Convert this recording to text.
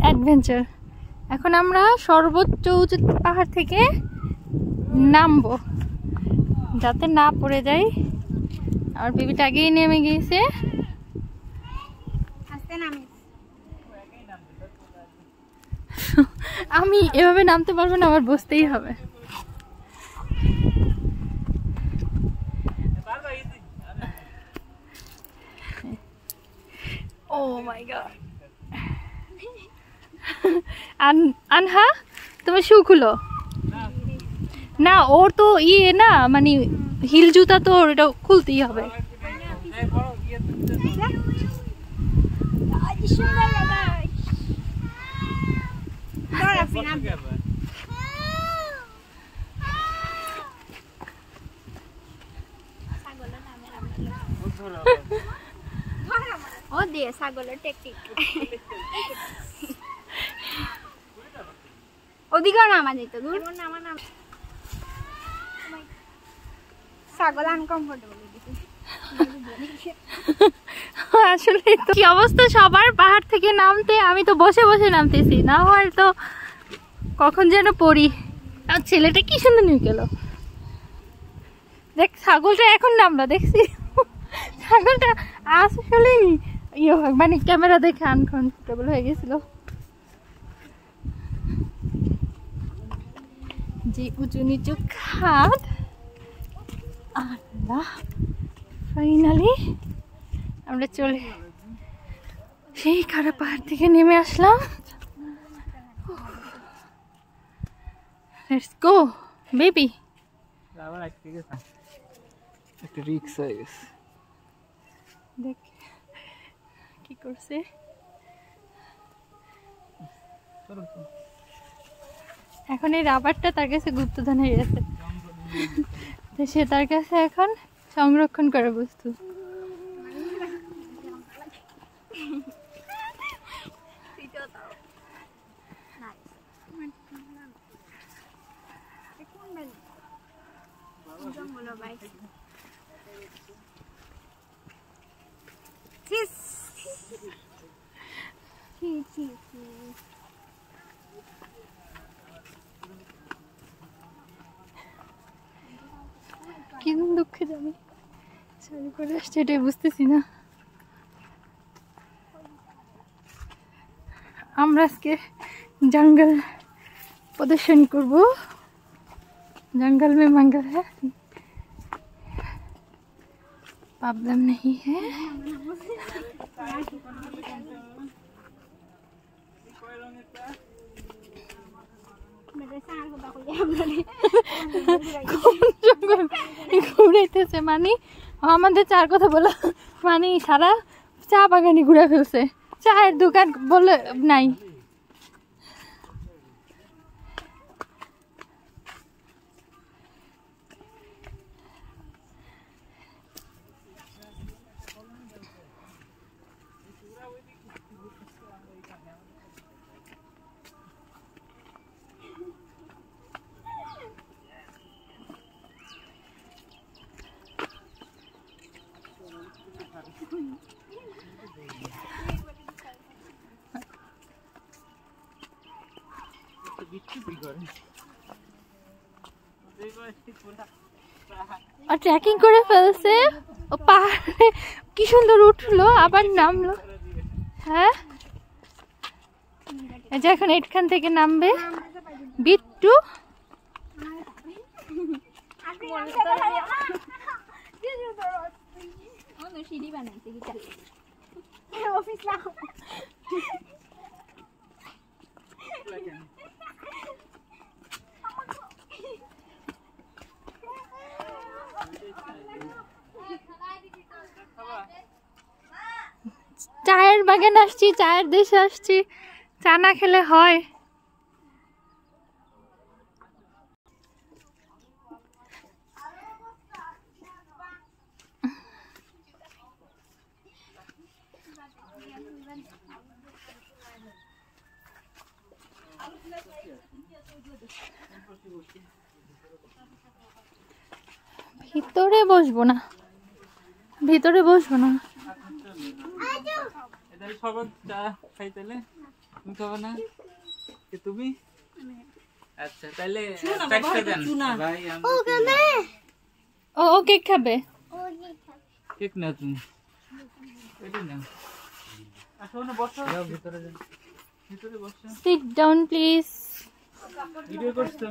Adventure. এখন আমরা সর্বোচ্চ উঁচু পাহাড় থেকে নামবো যাতে না পড়ে যাই। আর বেবিটা আগেই নেমে গিয়েছে। আমি এভাবে নামতে পারবো না, আমার বসতেই হবে। ও মাই গড। আনহা তোমার শু খুলো না, ওর তো ইয়ে না, মানে হিল জুতা তো ওর, এটা খুলতেই হবে। ও দিয়ে ছাগলের টেকনিক ওদিকে নামা যেত, দূর নামা নাম ছাগল আনকমফোর্টেবল আসলে তো কি অবস্থা সবার পাহাড় থেকে নামতে, আমি তো বসে বসে নামতেছি, না হয় তো কখন যেন পড়ি। আর ছেলেটা কি সুন্দর নিয়ে গেল, দেখ ছাগলটা এখন নামলো, দেখছি ছাগলটা আসলে ইয়ে মানে ক্যামেরা দেখে আনকমফোর্টেবল হয়ে গেছিল। যে উঁচু নিচু খাদ, আল্লাহ ফাইনালি আমরা চলে সেই খারাপ পাহাড় থেকে নেমে আসলাম। Let's go baby. একটা রিক্স হয়ে গেছে, দেখ কি করছে। এখন এই রাবারটা তার কাছে গুপ্তধন হয়ে গেছে, তো সে তার কাছে এখন সংরক্ষণ করে বস্তু। কি দুঃখে যাবে শাড়ি পরে আসছে, এটাই বুঝতেছি না। আমরা আজকে জঙ্গল প্রদর্শন করব, जंगल में मंगल है, प्रॉब्लम नहीं है। ঘুরাইতেছে মানে আমাদের চার কথা বলা মানে সারা চা বাগানে ঘুরে ফেলছে, চায়ের দোকান বলে নাই। और ट्रैकिंग করে ফেলছে ও পাহাড়ে, কি সুন্দর উঠলো আবার নামলো। হ্যাঁ এই যে এখন এখান থেকে নামবে বিট্টু। সিঁড়ি বানাইছে অফিস না চায়ের বাগান আসছি, চায়ের দেশে আসছি, চা না খেলে হয়। ভিতরে বসবো না, ভিতরে বসবো না। তুমি খাবে না? কে তুমি? আচ্ছা তাহলে প্যাকটা দেন ভাই। ও কেক খাবে। কেক নাও তুমি, এটা নাও। আসো না, বসো। যাও ভিতরে যাও, ভিতরে বসো। Sit down please. ভিডিও করছো?